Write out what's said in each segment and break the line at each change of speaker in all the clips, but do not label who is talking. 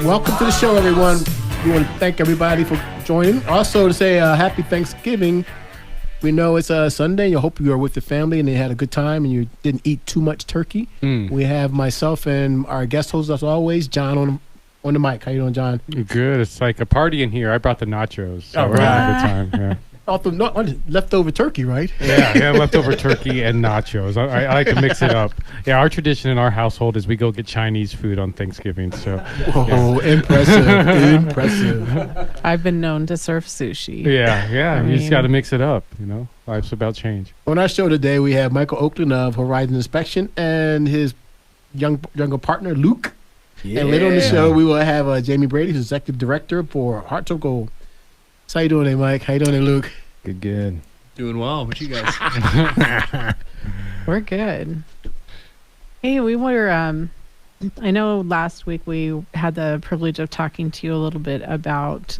Welcome to the show, everyone. We want to thank everybody for joining. Also to say happy Thanksgiving. We know it's Sunday. I hope you are with the family and they had a good time and you didn't eat too much turkey. We have myself and our guest host, as always, John on the mic. How you doing, John?
Good. It's like a party in here. I brought the nachos. So we're having a good time. Yeah.
Also, leftover turkey, right?
Yeah, leftover turkey and nachos. I like to mix it up. Yeah, our tradition in our household is we go get Chinese food on Thanksgiving. So,
impressive, impressive.
I've been known to serve sushi.
Yeah. You just got to mix it up. You know, life's about change.
On our show today, we have Michael Oakland of Horizon Inspection and his younger partner, Luke. Yeah. And later on the show, we will have Jaime Brady, who's executive director for Hearts of Gold. So how you doing there, Mike? How you doing there, Luke?
Good.
Doing well. What you guys?
We're good. Hey, we were, I know last week we had the privilege of talking to you a little bit about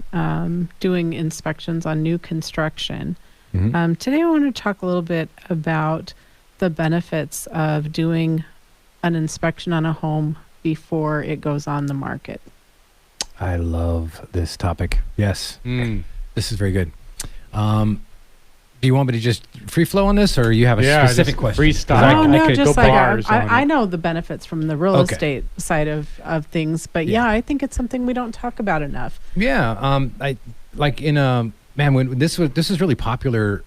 doing inspections on new construction. Mm-hmm. Today I want to talk a little bit about the benefits of doing an inspection on a home before it goes on the market.
I love this topic. Yes. This is very good. Do you want me to just free flow on this, or you have a specific question?
Freestyle.
I know the benefits from the real estate side of things, but I think it's something we don't talk about enough.
Yeah. When this was really popular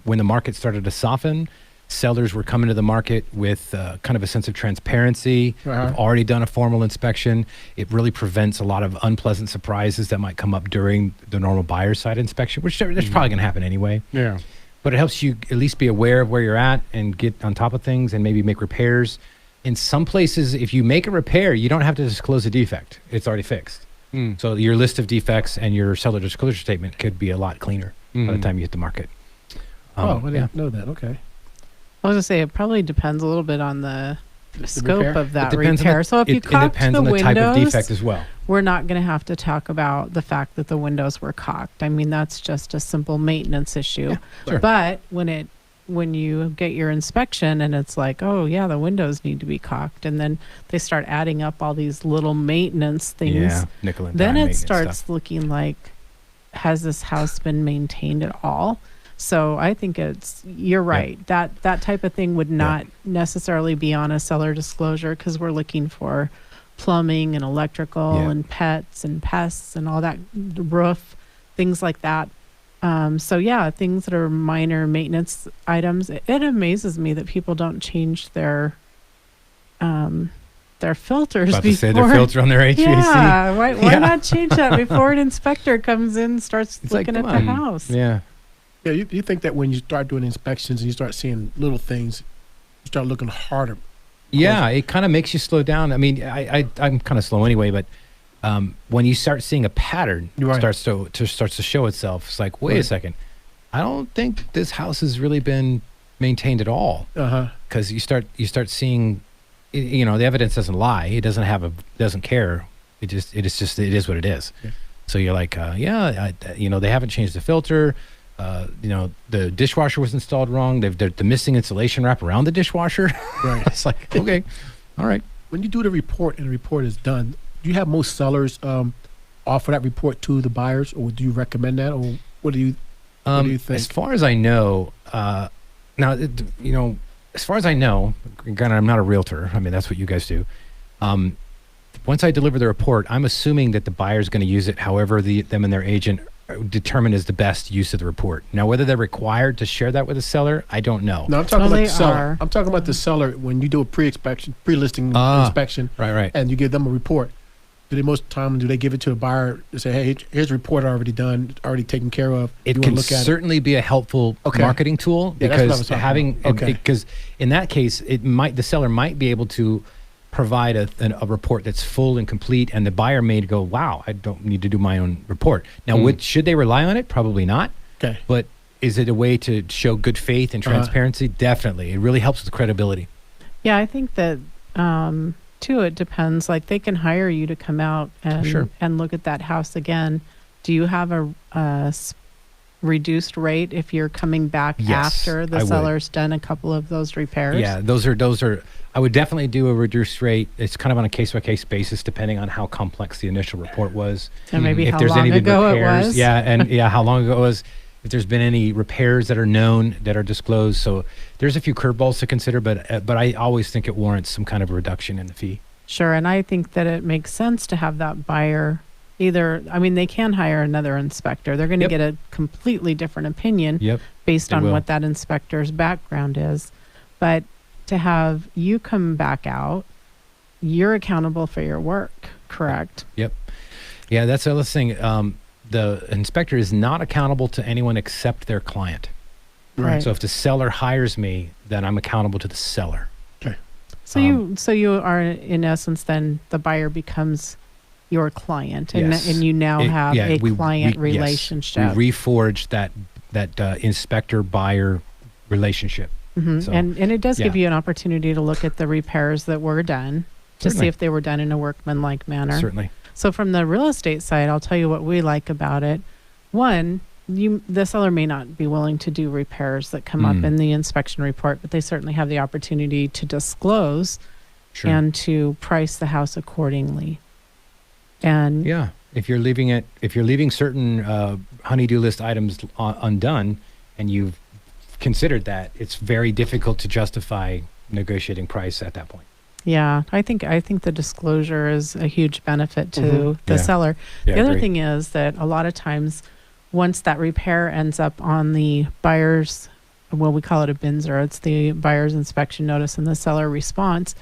when the market started to soften. Sellers were coming to the market with kind of a sense of transparency. We've already done a formal inspection. It really prevents a lot of unpleasant surprises that might come up during the normal buyer side inspection, which that's probably going to happen anyway.
Yeah.
But it helps you at least be aware of where you're at and get on top of things and maybe make repairs. In some places, if you make a repair, you don't have to disclose a defect. It's already fixed. So your list of defects and your seller disclosure statement could be a lot cleaner by the time you hit the market.
I didn't know that. Okay.
I was going to say, it probably depends a little bit on the scope of that repair. So if you caulked the windows,
type of defect as well.
We're not going to have to talk about the fact that the windows were caulked. I mean, that's just a simple maintenance issue. Yeah, sure. But when you get your inspection and it's like, oh yeah, the windows need to be caulked, and then they start adding up all these little maintenance things,
nickel and
then
dime
it starts
stuff.
Looking like, has this house been maintained at all? So I think you're right. That type of thing would not necessarily be on a seller disclosure because we're looking for plumbing and electrical and pets and pests and all that, roof, things like that. Things that are minor maintenance items. It amazes me that people don't change their filters
About
before.
to say their filter on their HVAC.
Yeah, why not change that before an inspector comes in and starts looking at the house?
Yeah.
Yeah, you think that when you start doing inspections and you start seeing little things, you start looking harder.
Yeah, it kind of makes you slow down. I mean, I'm kind of slow anyway, but when you start seeing a pattern starts to show itself, it's like, wait a second, I don't think this house has really been maintained at all. Because you start seeing, the evidence doesn't lie. It doesn't care. It is what it is. Yeah. So you're like, they haven't changed the filter. The dishwasher was installed wrong. They're missing insulation wrap around the dishwasher. Right. It's like, okay, all right.
When you do the report and the report is done, do you have most sellers offer that report to the buyers, or do you recommend that, or what do you think?
As far as I know, as far as I know, again, I'm not a realtor. I mean, that's what you guys do. Once I deliver the report, I'm assuming that the buyer's going to use it however them and their agent determine is the best use of the report. Now, whether they're required to share that with the seller, I don't know.
No, I'm talking about the seller. I'm talking about the seller when you do a pre-listing inspection,
right,
and you give them a report. Do they give it to a buyer to say, hey, here's a report already done, already taken care of?
It can certainly be a helpful marketing tool because because in that case, the seller might be able to provide a report that's full and complete, and the buyer may go, wow, I don't need to do my own report. Now, should they rely on it? Probably not.
Okay.
But is it a way to show good faith and transparency? Definitely. It really helps with credibility.
Yeah, I think that, too, it depends. Like, they can hire you to come out and look at that house again. Do you have reduced rate if you're coming back
Yes,
after
I
the
would.
seller's done a couple of those repairs?
Yeah, those are. I would definitely do a reduced rate. It's kind of on a case by case basis, depending on how complex the initial report was.
And maybe
If
how
there's
long
any been
ago
repairs,
it was?
yeah, and how long ago it was. If there's been any repairs that are known that are disclosed, so there's a few curveballs to consider, but I always think it warrants some kind of a reduction in the fee.
Sure, and I think that it makes sense to have that buyer they can hire another inspector. They're going to
Yep.
get a completely different opinion
Yep.
based
they
on
will.
what that inspector's background is. But to have you come back out, you're accountable for your work, correct?
Yeah, that's the other thing. The inspector is not accountable to anyone except their client.
Right.
So if the seller hires me, then I'm accountable to the seller.
So you are in essence then the buyer becomes your client, and
Yes.
and you now have a client
yes,
relationship.
we reforged that inspector buyer relationship.
Mhm.
So,
and it does give
yeah.
you an opportunity to look at the repairs that were done to see
Certainly.
if they were done in a workmanlike manner.
Certainly.
So from the real estate side, I'll tell you what we like about it. One, the seller may not be willing to do repairs that come up in the inspection report, but they certainly have the opportunity to disclose
Sure.
and to price the house accordingly. And
Yeah, if you're leaving certain honey-do list items undone, and you've considered that, it's very difficult to justify negotiating price at that point.
yeah, I think the disclosure is a huge benefit to the
Yeah.
seller.
Yeah,
The other
agree.
thing is that a lot of times, once that repair ends up on the buyer's, well, we call it a BINSR, it's the buyer's inspection notice and the seller response,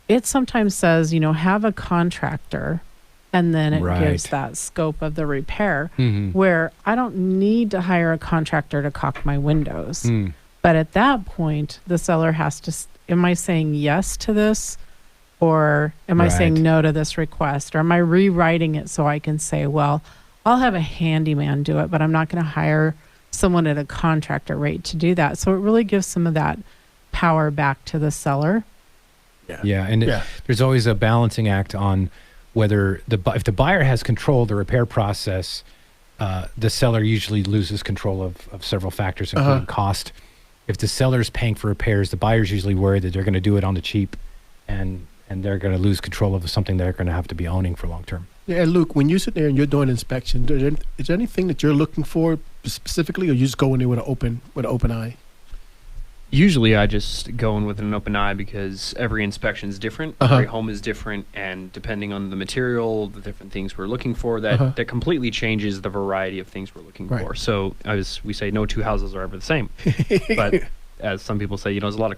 it sometimes says, have a contractor, and then it gives
Right.
that scope of the repair,
Mhm.
where I don't need to hire a contractor to caulk my windows.
Mm.
But at that point, the seller has to, am I saying yes to this? Or am I saying
Right.
no to this request? Or am I rewriting it so I can say, well, I'll have a handyman do it, but I'm not going to hire someone at a contractor rate to do that. So it really gives some of that power back to the seller.
Yeah, and there's always a balancing act on whether if the buyer has control of the repair process, the seller usually loses control of several factors, including cost. If the seller's paying for repairs, the buyer's usually worried that they're going to do it on the cheap, and they're going to lose control of something they're going to have to be owning for long term.
Yeah, and Luke, when you sit there and you're doing inspection, is there anything that you're looking for specifically, or you just go in there with an open eye?
Usually I just go in with an open eye because every inspection is different. Every home is different, and depending on the material, the different things we're looking for, that completely changes the variety of things we're looking for. So as we say, no two houses are ever the same. But as some people say, there's a lot of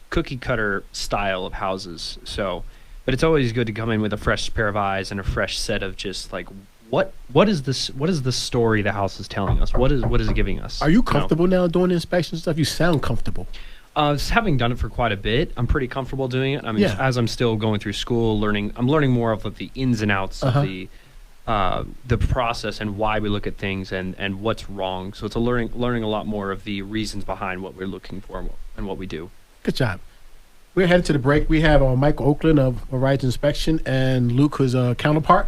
cookie cutter style of houses. So, but it's always good to come in with a fresh pair of eyes and a fresh set of just like, what is this? What is the story the house is telling us? What is it giving us?
Are you comfortable now doing the inspection stuff? You sound comfortable.
Having done it for quite a bit, I'm pretty comfortable doing it. I mean, as I'm still going through school, I'm learning more of the ins and outs of the process and why we look at things and what's wrong. So it's learning a lot more of the reasons behind what we're looking for and what we do.
Good job. We're headed to the break. We have Michael Oakland of Horizon Inspection and Luke, his counterpart,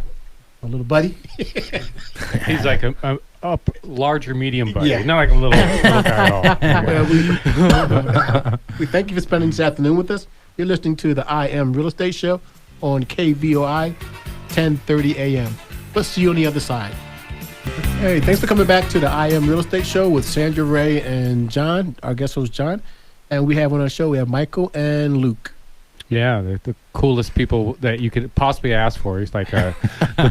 a little buddy.
He's like a larger medium buddy,
Yeah.
not like a little guy at all.
We thank you for spending this afternoon with us. You're listening to the I Am Real Estate Show on KVOI, 1030 a.m. We'll see you on the other side. Hey, thanks for coming back to the I Am Real Estate Show with Sandra, Ray, and John. Our guest host, John. And we have on our show, we have Michael and Luke.
Yeah, they're the coolest people that you could possibly ask for. He's like the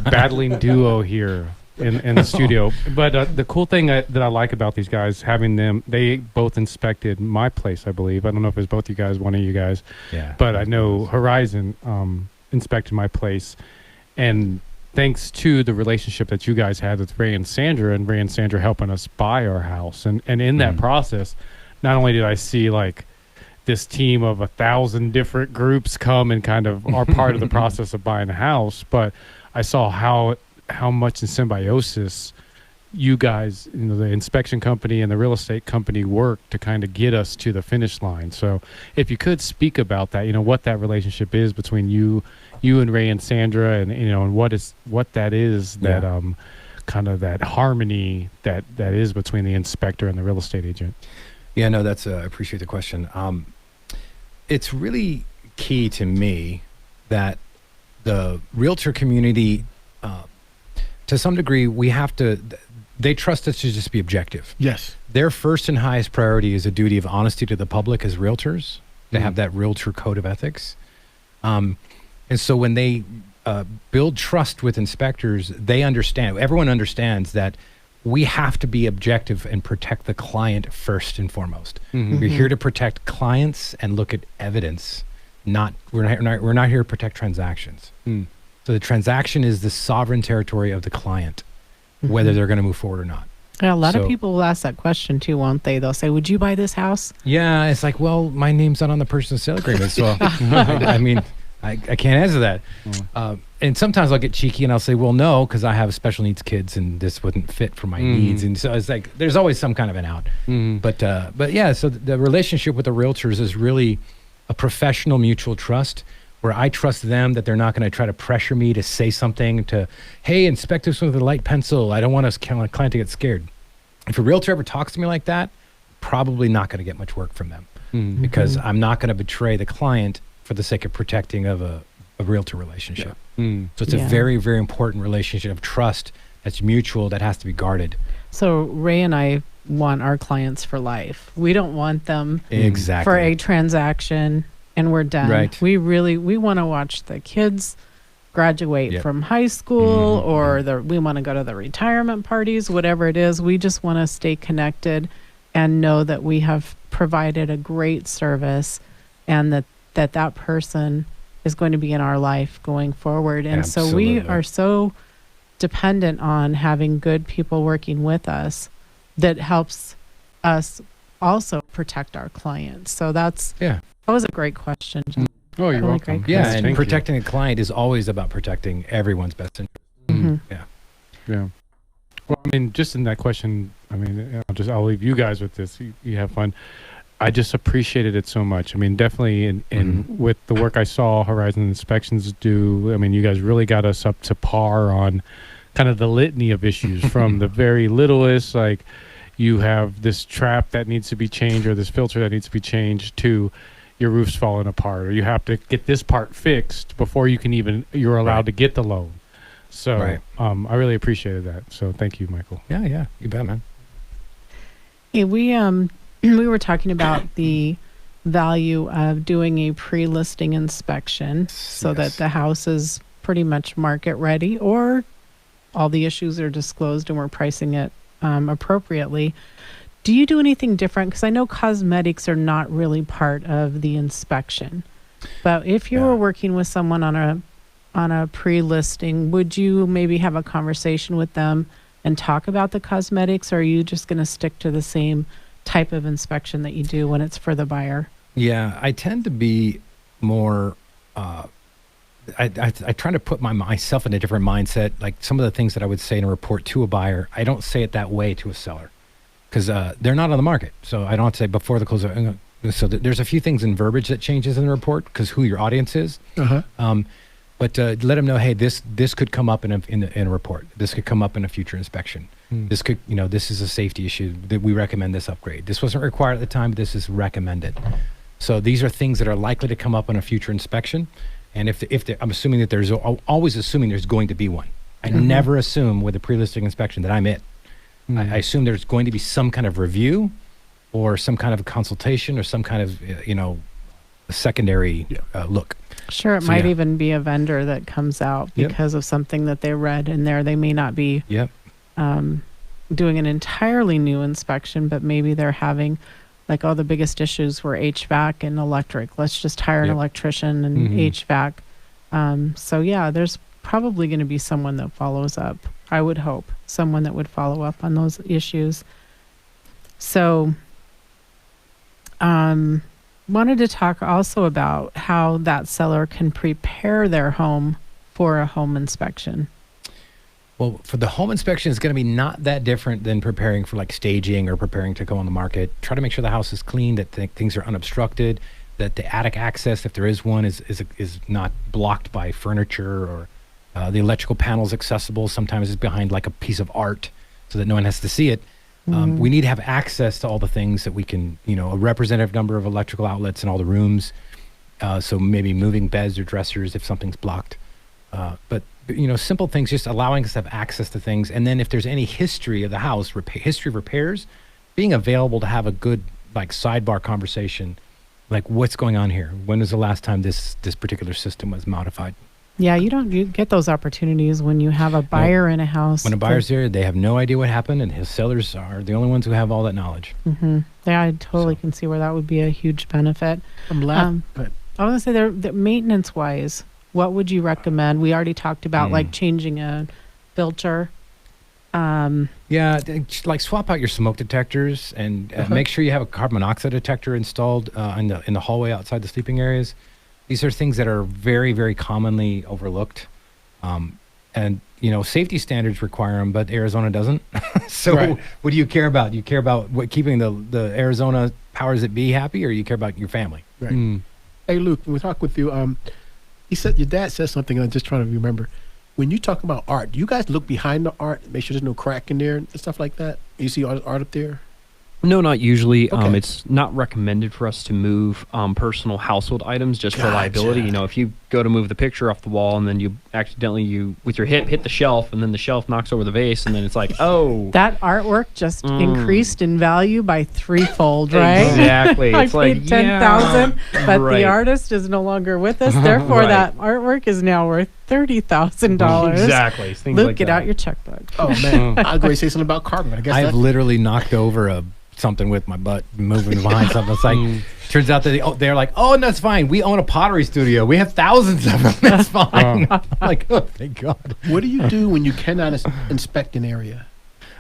battling duo here in the studio. But the cool thing that I like about these guys, having them, they both inspected my place, I believe. I don't know if it's both you guys, one of you guys.
Yeah.
But I know Horizon inspected my place. And thanks to the relationship that you guys had with Ray and Sandra helping us buy our house. And in that process, not only did I see like this team of 1,000 different groups come and kind of are part of the process of buying a house, but I saw how much in symbiosis you guys, the inspection company and the real estate company work to kind of get us to the finish line. So if you could speak about that, what that relationship is between you and Ray and Sandra, and and what that is that kind of that harmony that is between the inspector and the real estate agent?
Yeah, no, that's I appreciate the question. It's really key to me that the realtor community, to some degree, they trust us to just be objective.
Yes.
Their first and highest priority is a duty of honesty to the public as realtors. They have that realtor code of ethics. And so when they build trust with inspectors, everyone understands that we have to be objective and protect the client first and foremost. We're here to protect clients and look at evidence. We're not here to protect transactions. So the transaction is the sovereign territory of the client, whether they're going to move forward or not.
Yeah, a lot of people will ask that question too, won't they? They'll say, "Would you buy this house?" Yeah,
it's like, well, my name's not on the purchase and sale agreement, so I mean, I can't answer that. And sometimes I'll get cheeky and I'll say, well, no, because I have special needs kids and this wouldn't fit for my needs. And so it's like, there's always some kind of an out. But yeah, so the relationship with the realtors is really a professional mutual trust where I trust them that they're not going to try to pressure me to say something hey, inspect this with a light pencil. I don't want a client to get scared. If a realtor ever talks to me like that, probably not going to get much work from them because I'm not going to betray the client for the sake of protecting of a realtor relationship. So it's a very, very important relationship of trust that's mutual, that has to be guarded.
So Ray and I want our clients for life. We don't want them
exactly
for a transaction and we're done.
Right.
We want to watch the kids graduate from high school or we want to go to the retirement parties, whatever it is. We just want to stay connected and know that we have provided a great service and that person is going to be in our life going forward. And so we are so dependent on having good people working with us that helps us also protect our clients. So that was a great question.
Oh, you're welcome.
Yeah, and protecting a client is always about protecting everyone's best interest.
Yeah. Well, I mean, just in that question, I mean, I'll leave you guys with this. You have fun. I just appreciated it so much. I mean, definitely in with the work I saw Horizon Inspections do, I mean, you guys really got us up to par on kind of the litany of issues from the very littlest, like you have this trap that needs to be changed or this filter that needs to be changed, to your roof's falling apart or you have to get this part fixed before you're allowed to get the loan. So I really appreciated that. So thank you, Michael.
Yeah, you bet, man.
Hey, we were talking about the value of doing a pre-listing inspection so that the house is pretty much market ready or all the issues are disclosed and we're pricing it appropriately. Do you do anything different? Because I know cosmetics are not really part of the inspection. But if you were working with someone on a pre-listing, would you maybe have a conversation with them and talk about the cosmetics, or are you just going to stick to the same type of inspection that you do when it's for the buyer?
Yeah, I tend to be more I try to put myself in a different mindset. Like some of the things that I would say in a report to a buyer, I don't say it that way to a seller because they're not on the market. So I don't have to say before the close. So there's a few things in verbiage that changes in the report because who your audience is. But let them know, hey, this could come up in a report. This could come up in a future inspection. This could, this is a safety issue that we recommend this upgrade. This wasn't required at the time, but this is recommended. So these are things that are likely to come up in a future inspection. And if I'm assuming that there's always assuming there's going to be one. I never assume with a pre-listing inspection that I'm it. I assume there's going to be some kind of review or some kind of a consultation or some kind of, a secondary look.
Sure, it might even be a vendor that comes out because of something that they read in there. They may not be doing an entirely new inspection, but maybe they're having like, the biggest issues were HVAC and electric. Let's just hire an electrician and HVAC. So there's probably going to be someone that follows up. I would hope someone that would follow up on those issues. So, wanted to talk also about how that seller can prepare their home for a home inspection.
Well, for the home inspection, it's going to be not that different than preparing for like staging or preparing to go on the market. Try to make sure the house is clean, that things are unobstructed, that the attic access, if there is one, is not blocked by furniture or The electrical panel's accessible. Sometimes it's behind like a piece of art so that no one has to see it. We need to have access to all the things that we can, a representative number of electrical outlets in all the rooms. So maybe moving beds or dressers if something's blocked. But simple things, just allowing us to have access to things. And then if there's any history of the house, history of repairs, being available to have a good like sidebar conversation, like what's going on here? When was the last time this particular system was modified?
Yeah, you get those opportunities when you have a buyer in a house.
When a buyer's there, they have no idea what happened, and his sellers are the only ones who have all that knowledge.
Mm-hmm. Yeah, I totally can see where that would be a huge benefit.
I'm laughing.
I want to say that maintenance-wise, what would you recommend? We already talked about like changing a filter.
Yeah, like swap out your smoke detectors and make sure you have a carbon monoxide detector installed in the hallway outside the sleeping areas. These are things that are very, very commonly overlooked. And, safety standards require them, but Arizona doesn't. So what do you care about? Do you care about keeping the Arizona powers that be happy, or you care about your family?
Right. Hey, Luke, when we talk with you, he said your dad said something, I'm just trying to remember. When you talk about art, do you guys look behind the art, make sure there's no crack in there and stuff like that? You see art up there?
No, not usually.
Okay.
It's not recommended for us to move personal household items just for liability. If you go to move the picture off the wall and then you accidentally, with your hip, hit the shelf, and then the shelf knocks over the vase, and then it's like, oh.
That artwork just increased in value by threefold, right?
Exactly.
I
It's
paid
like,
$10,000, but
right.
the artist is no longer with us. Therefore,
Right.
that artwork is now worth $30,000.
Exactly. Things
Luke,
like
get
that.
out your checkbook.
Oh, man. I was going to say something about carbon. I guess
I've literally knocked over something with my butt, moving behind something. It's like, turns out that they're like, oh, that's fine. We own a pottery studio. We have thousands of them. That's fine. Like, oh, thank God.
What do you do when you cannot inspect an area?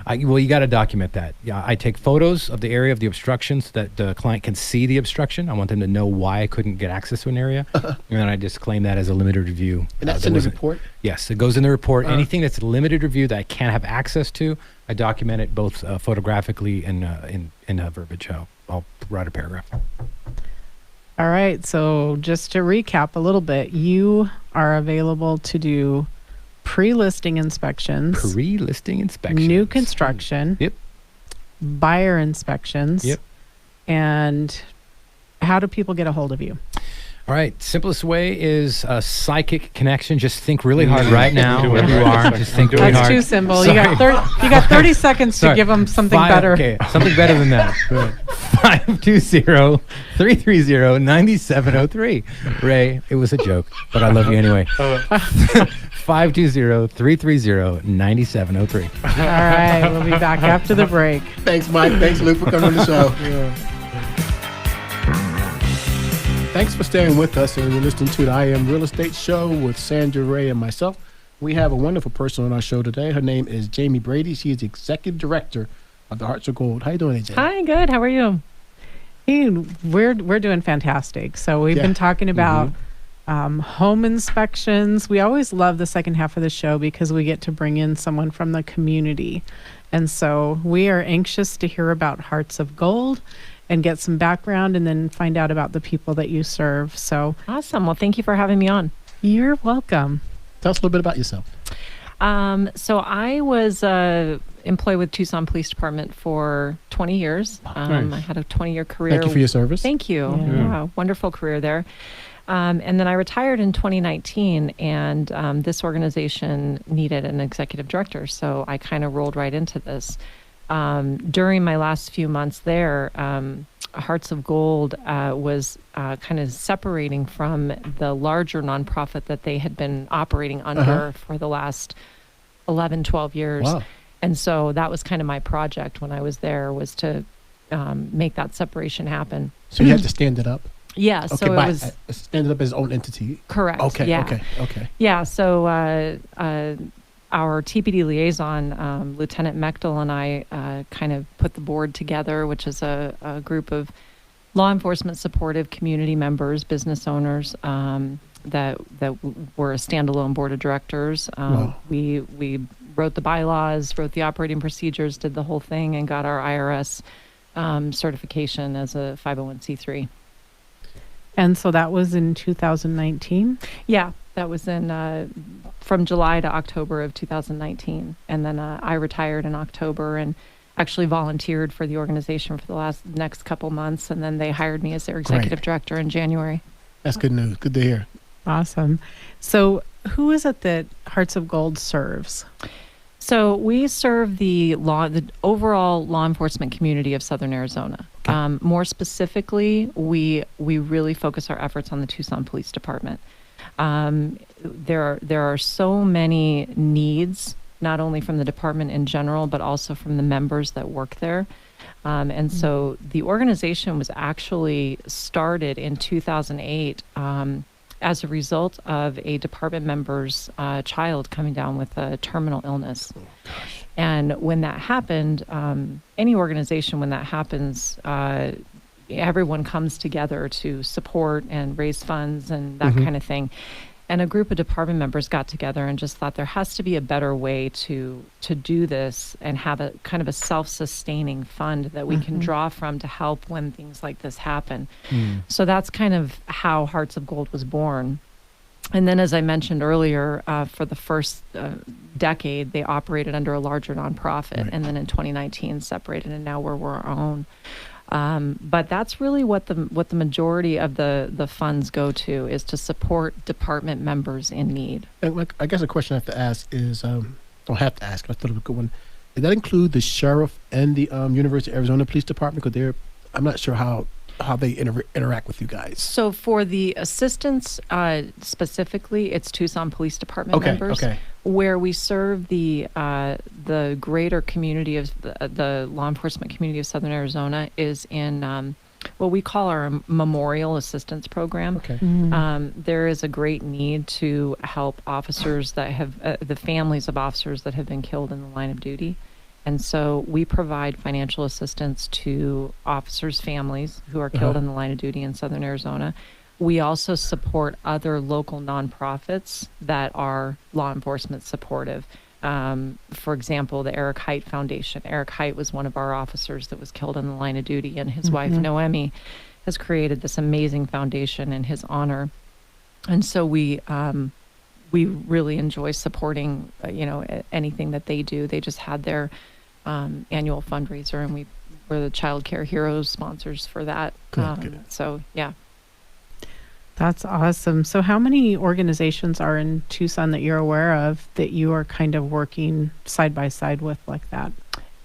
Well, you got to document that. Yeah, I take photos of the area of the obstruction so that the client can see the obstruction. I want them to know why I couldn't get access to an area. And then I just claim that as a limited review.
And that's in the report?
Yes, it goes in the report. Anything that's a limited review that I can't have access to, I document it both photographically and in verbiage. I'll write a paragraph.
All right. So just to recap a little bit, you are available to do pre-listing inspections.
Pre-listing inspections.
New construction.
Yep.
Buyer inspections.
Yep.
And how do people get a hold of you?
All right. Simplest way is a psychic connection. Just think really hard right now, wherever you are. Just think really hard.
That's too simple. You got 30 seconds to give them something better.
Okay, something better than that. 520-330-9703. Ray, it was a joke, but I love you anyway. 520-330-9703.
All right. We'll be back after the break.
Thanks, Mike. Thanks, Luke, for coming on the show. Thanks for staying with us, and you're listening to the I Am Real Estate Show with Sandra, Ray, and myself. We have a wonderful person on our show today. Her name is Jaime Brady. She is the Executive Director of the Hearts of Gold. How you doing, AJ?
Hi, good. How are you?
Hey, we're doing fantastic. So we've been talking about home inspections. We always love the second half of the show because we get to bring in someone from the community. And so we are anxious to hear about Hearts of Gold and get some background and then find out about the people that you serve. So
Awesome. Well, thank you for having me on.
you're welcome.
Tell us a little bit about yourself.
So I was employed with Tucson Police Department for 20 years.
Nice.
I had a 20-year career.
Thank you for your service.
Thank you. Yeah, wonderful career there. And then I retired in 2019, and this organization needed an executive director, so I kind of rolled right into this. During my last few months there, Hearts of Gold was kind of separating from the larger nonprofit that they had been operating under for the last 11, 12 years.
Wow.
And so that was kind of my project when I was there, was to make that separation happen.
So you had to stand it up?
Yeah,
Okay,
so it was
stand it up as its own entity.
correct.
Okay,
Yeah.
okay.
Yeah, so our TPD liaison, Lieutenant Mechtel, and I kind of put the board together, which is a group of law enforcement supportive community members, business owners that were a standalone board of directors.
Wow.
We wrote the bylaws, wrote the operating procedures, did the whole thing, and got our IRS certification as a 501c3.
And so that was in 2019?
Yeah. That was in from July to October of 2019. And then I retired in October and actually volunteered for the organization for the next couple months. And then they hired me as their executive director in January.
That's good news. Good to hear.
Awesome. So who is it that Hearts of Gold serves?
So we serve the overall law enforcement community of Southern Arizona. Okay. More specifically, we really focus our efforts on the Tucson Police Department. There are so many needs, not only from the department in general, but also from the members that work there. And so the organization was actually started in 2008 as a result of a department member's child coming down with a terminal illness. Oh, gosh. And when that happened, any organization, when that happens, everyone comes together to support and raise funds and that kind of thing. And a group of department members got together and just thought there has to be a better way to do this and have a kind of a self-sustaining fund that we can draw from to help when things like this happen. So that's kind of how Hearts of Gold was born. And then, as I mentioned earlier, for the first decade, they operated under a larger nonprofit. Right. And then in 2019, separated, and now we're our own. But that's really what the majority of the funds go to, is to support department members in need.
And I guess a question I have to ask is, don't have to ask, I thought it was a good one. Does that include the sheriff and the University of Arizona Police Department? Because I'm not sure how they interact with you guys.
So for the assistants specifically, it's Tucson Police Department members. Okay. Where we serve the greater community of the law enforcement community of Southern Arizona is in what we call our Memorial Assistance Program. Okay. There is a great need to help officers that have the families of officers that have been killed in the line of duty. And so we provide financial assistance to officers' families who are killed in the line of duty in Southern Arizona. We also support other local nonprofits that are law enforcement supportive. For example, the Eric Height Foundation. Eric Height was one of our officers that was killed in the line of duty, and his wife, Noemi, has created this amazing foundation in his honor. And so we really enjoy supporting, anything that they do. They just had their annual fundraiser, and we're the Child Care Heroes sponsors for that. Good. So, yeah.
That's awesome. So how many organizations are in Tucson that you're aware of that you are kind of working side by side with like that?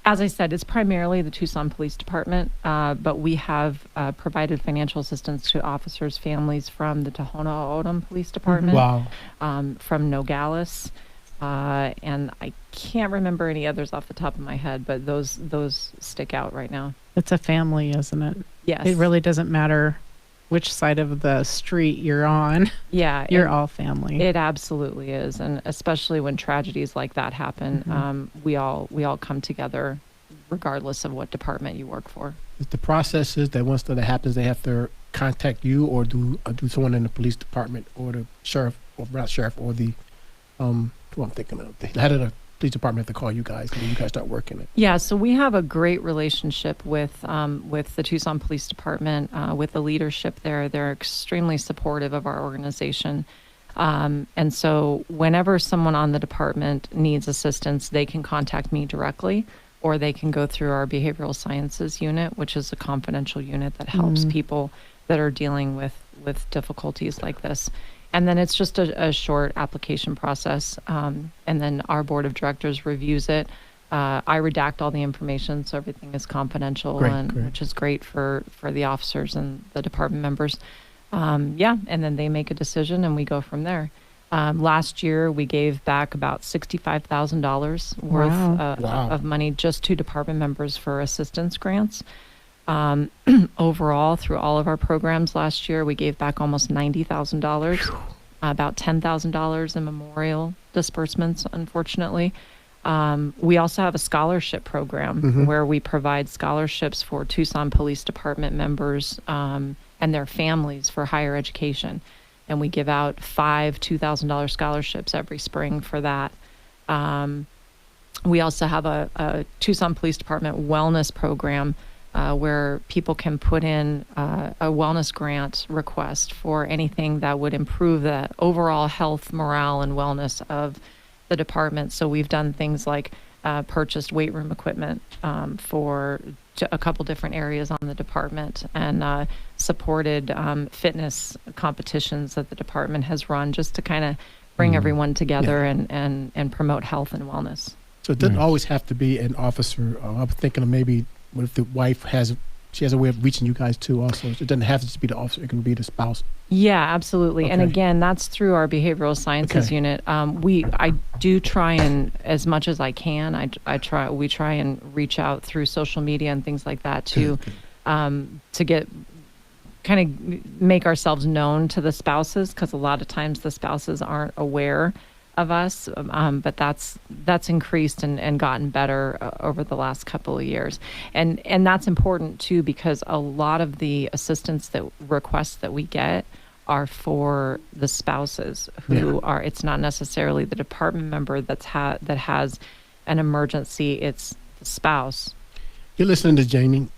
As I said, it's primarily the Tucson Police Department, but we have provided financial assistance to officers' families from the Tohono O'odham Police Department, from Nogales, and I can't remember any others off the top of my head, but those stick out right now.
It's a family, isn't it?
Yes.
It really doesn't matter which side of the street you're on.
Yeah.
You're all family.
It absolutely is. And especially when tragedies like that happen, we all come together regardless of what department you work for.
Is the process is that once that happens, they have to contact you, or do someone in the police department or the sheriff, or not sheriff, or the, who I'm thinking of, the head of the police department have to call you guys, and then you guys start working it?
Yeah, so we have a great relationship with the Tucson Police Department, with the leadership there. They're extremely supportive of our organization. And so whenever someone on the department needs assistance, they can contact me directly, or they can go through our behavioral sciences unit, which is a confidential unit that helps people that are dealing with difficulties like this. And then it's just a short application process. And then our board of directors reviews it. I redact all the information, so everything is confidential, great. Which is great for the officers and the department members. And then they make a decision, and we go from there. Last year, we gave back about $65,000 worth of money just to department members for assistance grants. Overall, through all of our programs last year, we gave back almost $90,000, about $10,000 in memorial disbursements, unfortunately. We also have a scholarship program where we provide scholarships for Tucson Police Department members and their families for higher education. And we give out 5 $2,000 scholarships every spring for that. We also have a Tucson Police Department wellness program where people can put in a wellness grant request for anything that would improve the overall health, morale, and wellness of the department. So we've done things like purchased weight room equipment for a couple different areas on the department, and supported fitness competitions that the department has run, just to kind of bring everyone together and promote health and wellness.
So it doesn't always have to be an officer. I'm thinking of maybe what if the wife has a way of reaching you guys too also. It doesn't have to just be the officer. It can be the spouse.
Yeah, absolutely.
Okay.
And again, that's through our behavioral sciences unit. I do try, and as much as I can, we try and reach out through social media and things like that to get kind of make ourselves known to the spouses, because a lot of times the spouses aren't aware of us, but that's increased and gotten better over the last couple of years, and that's important too, because a lot of the assistance requests that we get are for the spouses who are. It's not necessarily the department member that has an emergency. It's the spouse.
You're listening to Jamie.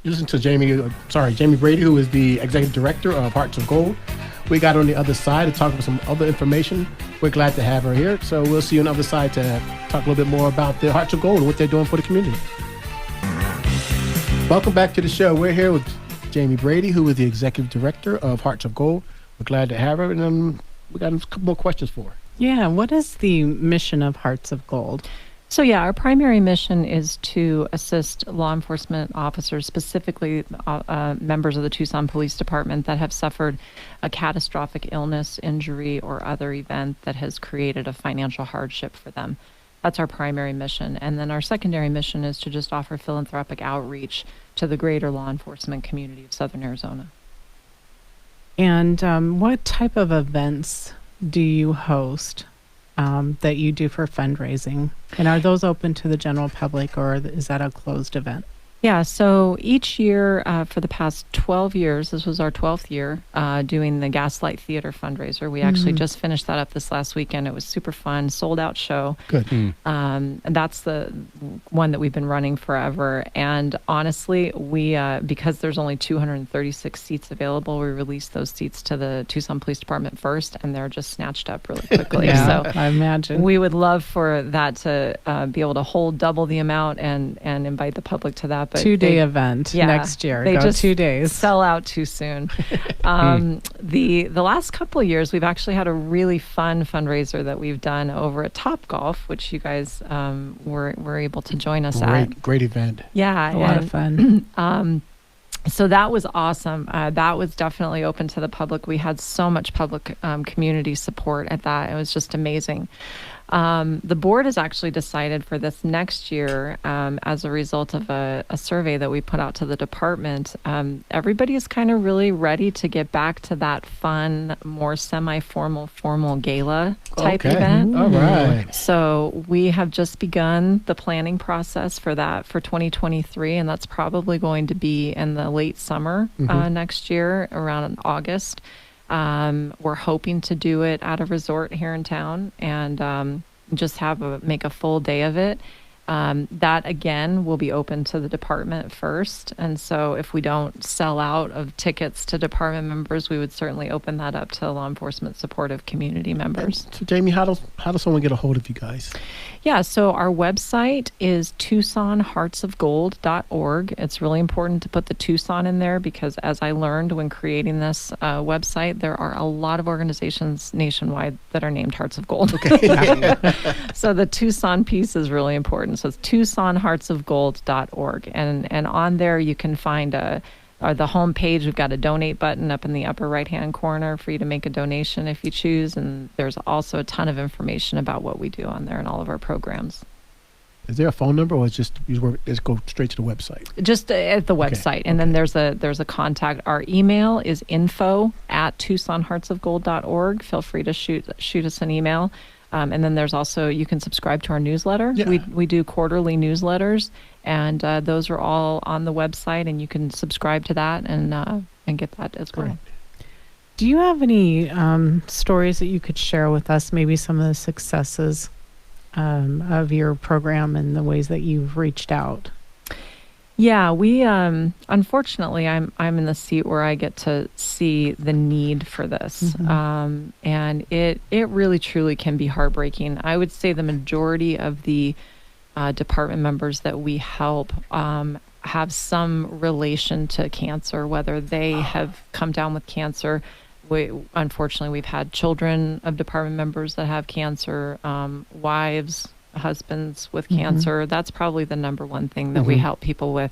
Listen to Jamie Brady, who is the executive director of Hearts of Gold. We got on the other side to talk about some other information. We're glad to have her here. So we'll see you on the other side to talk a little bit more about the Hearts of Gold and what they're doing for the community. Welcome back to the show. We're here with Jamie Brady, who is the executive director of Hearts of Gold. We're glad to have her. And we got a couple more questions for her.
Yeah. What is the mission of Hearts of Gold?
So yeah, our primary mission is to assist law enforcement officers, specifically members of the Tucson Police Department that have suffered a catastrophic illness, injury, or other event that has created a financial hardship for them. That's our primary mission. And then our secondary mission is to just offer philanthropic outreach to the greater law enforcement community of Southern Arizona.
And what type of events do you host that you do for fundraising? And are those open to the general public, or is that a closed event?
Yeah, so each year for the past 12 years, this was our 12th year, doing the Gaslight Theater fundraiser. We actually just finished that up this last weekend. It was super fun, sold out show.
Good.
And that's the one that we've been running forever. And honestly, we because there's only 236 seats available, we released those seats to the Tucson Police Department first, and they're just snatched up really quickly.
Yeah,
So
I imagine.
we would love for that to be able to hold double the amount and invite the public to that. But
2-day event next year.
They
Go
just
2 days.
sell out too soon. The last couple of years, we've actually had a really fun fundraiser that we've done over at Top Golf, which you guys were able to join us at.
Great event.
Yeah,
A lot of fun.
So that was awesome. That was definitely open to the public. We had so much public community support at that. It was just amazing. The board has actually decided for this next year, as a result of a survey that we put out to the department, everybody is kind of really ready to get back to that fun, more semi-formal, formal gala type event.
All right.
So we have just begun the planning process for that for 2023, and that's probably going to be in the late summer next year, around August. We're hoping to do it at a resort here in town and just make a full day of it. That again will be open to the department first, and so if we don't sell out of tickets to department members, we would certainly open that up to law enforcement supportive community members.
So Jamie, how does someone get a hold of you guys?
Yeah, so our website is TucsonHeartsOfGold.org. It's really important to put the Tucson in there because, as I learned when creating this website, there are a lot of organizations nationwide that are named Hearts of Gold. Okay. So the Tucson piece is really important. So it's TucsonHeartsOfGold.org. And on there you can find the home page. We've got a donate button up in the upper right-hand corner for you to make a donation if you choose. And there's also a ton of information about what we do on there and all of our programs.
Is there a phone number, or just go straight to the website?
Just at the website. And then there's a contact. Our email is info@TucsonHeartsOfGold.org. Feel free to shoot us an email. And then there's also, you can subscribe to our newsletter.
Yeah.
We do quarterly newsletters, and those are all on the website, and you can subscribe to that and get that as well.
Great.
Do you have any stories that you could share with us, maybe some of the successes of your program and the ways that you've reached out?
Yeah, we unfortunately I'm in the seat where I get to see the need for this. And it really truly can be heartbreaking. I would say the majority of the department members that we help have some relation to cancer, whether they have come down with cancer. Unfortunately, we've had children of department members that have cancer, wives, husbands with cancer. That's probably the number one thing that we help people with.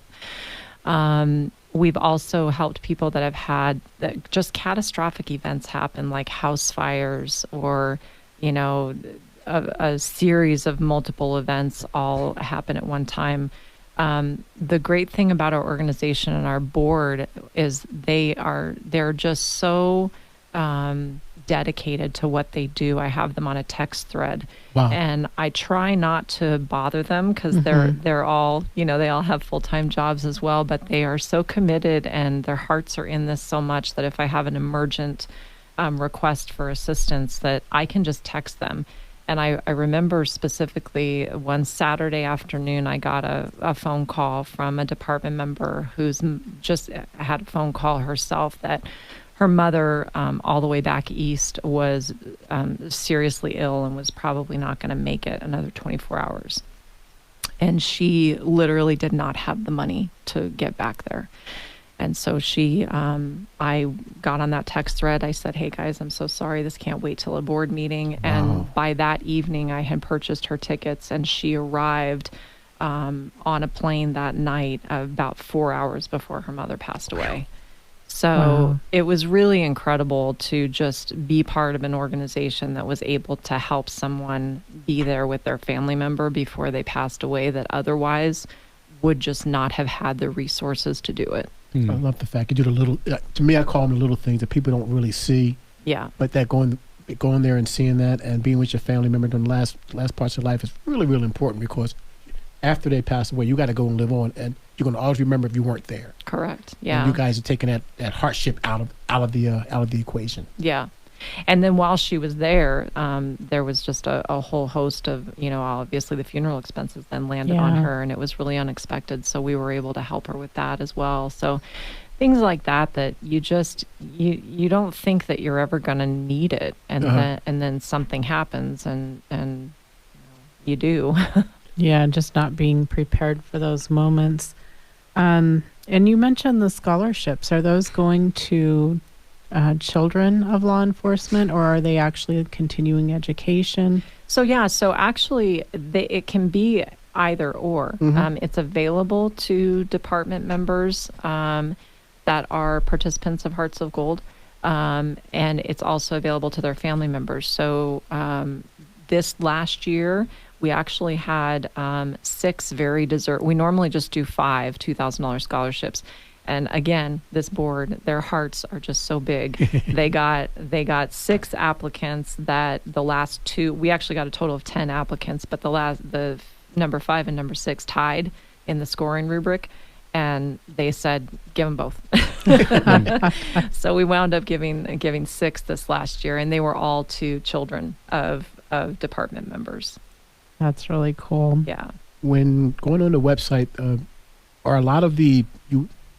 We've also helped people that have had just catastrophic events happen, like house fires or, a series of multiple events all happen at one time. The great thing about our organization and our board is they're just so dedicated to what they do. I have them on a text thread.
Wow.
And I try not to bother them because they're all, they all have full-time jobs as well, but they are so committed and their hearts are in this so much that if I have an emergent request for assistance, that I can just text them. And I remember specifically one Saturday afternoon, I got a phone call from a department member who's just had a phone call herself that her mother, all the way back east, was seriously ill and was probably not going to make it another 24 hours. And she literally did not have the money to get back there. And so I got on that text thread. I said, hey guys, I'm so sorry. This can't wait till a board meeting. Wow. And by that evening, I had purchased her tickets and she arrived on a plane that night about 4 hours before her mother passed away. So it was really incredible to just be part of an organization that was able to help someone be there with their family member before they passed away that otherwise would just not have had the resources to do it.
I love the fact you do the little, to me, I call them the little things that people don't really see.
Yeah.
But that going there and seeing that and being with your family member during the last parts of life is really, really important, because after they pass away, you got to go and live on, and you're going to always remember if you weren't there.
Correct. Yeah.
And you guys are taking that hardship out of the equation.
Yeah. And then while she was there, there was just a whole host of, obviously the funeral expenses then landed on her, and it was really unexpected. So we were able to help her with that as well. So things like that you just, you don't think that you're ever going to need it. And then something happens and you do.
Yeah, just not being prepared for those moments. And you mentioned the scholarships. Are those going to children of law enforcement, or are they actually continuing education?
So actually it can be either or. It's available to department members that are participants of Hearts of Gold, and it's also available to their family members. So this last year, we actually had 6 very we normally just do 5 $2,000 scholarships. And again, this board, their hearts are just so big. They got 6 applicants that the last 2, we actually got a total of 10 applicants, but the number 5 and number 6 tied in the scoring rubric. And they said, give them both. So we wound up giving 6 this last year, and they were all to children of department members.
That's really cool.
Yeah.
When going on the website, are a lot of the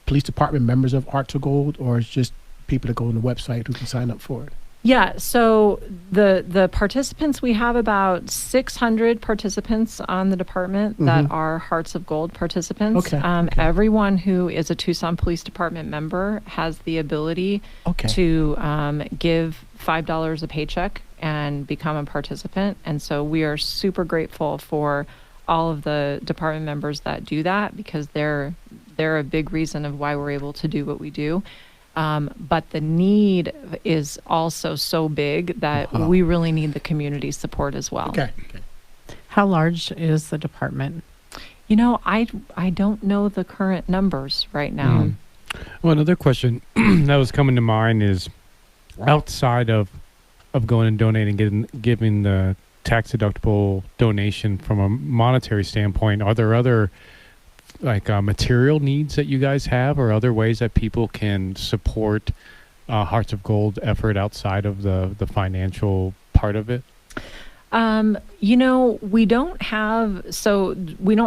police department members of Hearts of Gold, or it's just people that go on the website who can sign up for it?
Yeah, so the participants, we have about 600 participants on the department that are Hearts of Gold participants. Okay. Everyone who is a Tucson Police Department member has the ability to give $5 a paycheck and become a participant. And so we are super grateful for all of the department members that do that, because they're a big reason of why we're able to do what we do. But the need is also so big that we really need the community support as well.
Okay.
How large is the department?
I don't know the current numbers right now.
Well, another question that was coming to mind is, outside of going and donating, giving the tax deductible donation from a monetary standpoint, are there other material needs that you guys have, or other ways that people can support Hearts of Gold effort outside of the financial part of it?
We don't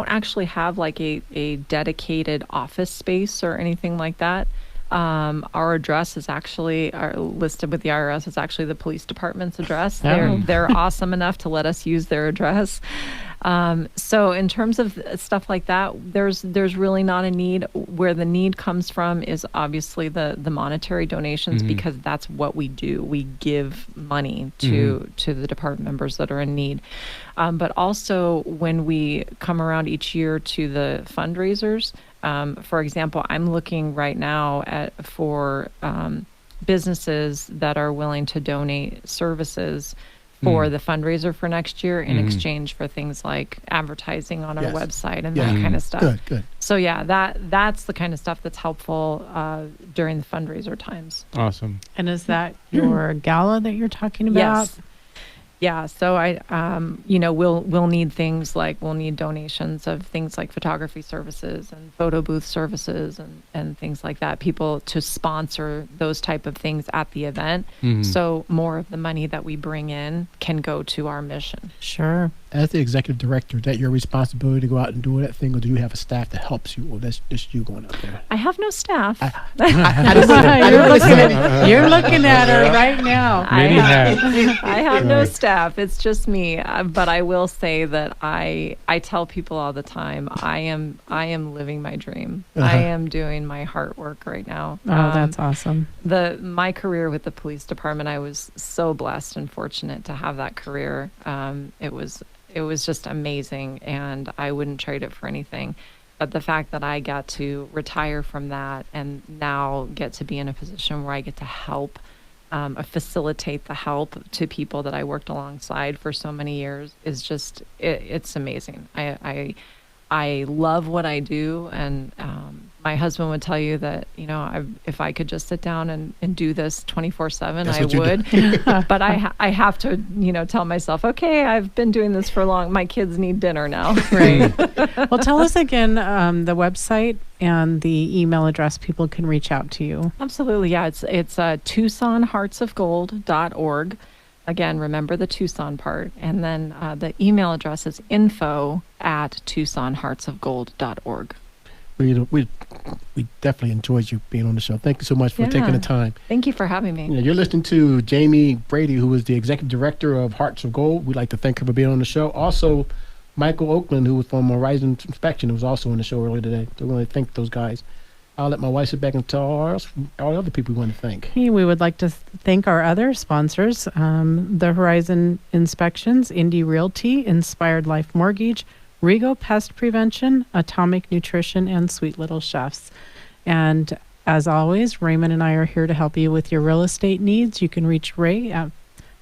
actually have like a dedicated office space or anything like that. Our address is actually listed with the IRS. It's actually the police department's address. They're awesome enough to let us use their address. So in terms of stuff like that, there's really not a need. Where the need comes from is obviously the monetary donations, because that's what we do. We give money to the department members that are in need. But also when we come around each year to the fundraisers, for example, I'm looking right now for businesses that are willing to donate services for the fundraiser for next year in exchange for things like advertising on our website and that kind of stuff.
Good.
So that's the kind of stuff that's helpful during the fundraiser times.
Awesome.
And is that your gala that you're talking about?
Yes. Yeah, so we'll need things like, we'll need donations of things like photography services and photo booth services and things like that, people to sponsor those type of things at the event. So more of the money that we bring in can go to our mission.
Sure.
As the executive director, is that your responsibility to go out and do that thing, or do you have a staff that helps you, or that's just you going out there?
I have no staff.
You're looking at her right now.
I have no staff. It's just me. But I will say that I tell people all the time, I am living my dream. I am doing my heart work right now.
Oh, that's awesome.
My career with the police department, I was so blessed and fortunate to have that career. It was just amazing, and I wouldn't trade it for anything. But the fact that I got to retire from that and now get to be in a position where I get to help facilitate the help to people that I worked alongside for so many years is just, it's amazing. I love what I do, and my husband would tell you that, if I could just sit down and do this 24/7, I would. But I have to, tell myself, okay, I've been doing this for long. My kids need dinner now.
Right. Well, tell us again the website and the email address people can reach out to you.
Absolutely. Yeah, it's TucsonHeartsOfGold.org. Again, remember the Tucson part. And then the email address is info@TucsonHeartsOfGold.org.
We definitely enjoyed you being on the show. Thank you so much for taking the time.
Thank you for having me.
You're listening to Jaime Brady, who is the executive director of Hearts of Gold. We'd like to thank her for being on the show. Also, Michael Oakland, who was from Horizon Inspection, who was also on the show earlier today. So we want to thank those guys. I'll let my wife sit back and tell all the other people we want to thank.
We would like to thank our other sponsors, the Horizon Inspections, Indy Realty, Inspired Life Mortgage, Rego Pest Prevention, Atomic Nutrition, and Sweet Little Chefs. And as always, Raymond and I are here to help you with your real estate needs. You can reach Ray at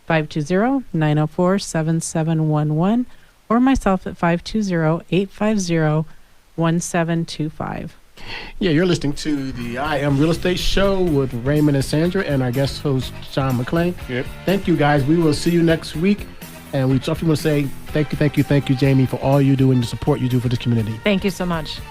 520-904-7711 or myself at 520-850-1725.
Yeah, you're listening to the I Am Real Estate Show with Raymond and Sandra and our guest host, Sean McClain.
Yep.
Thank you, guys. We will see you next week. And we just want to say thank you, Jaime, for all you do and the support you do for this community.
Thank you so much.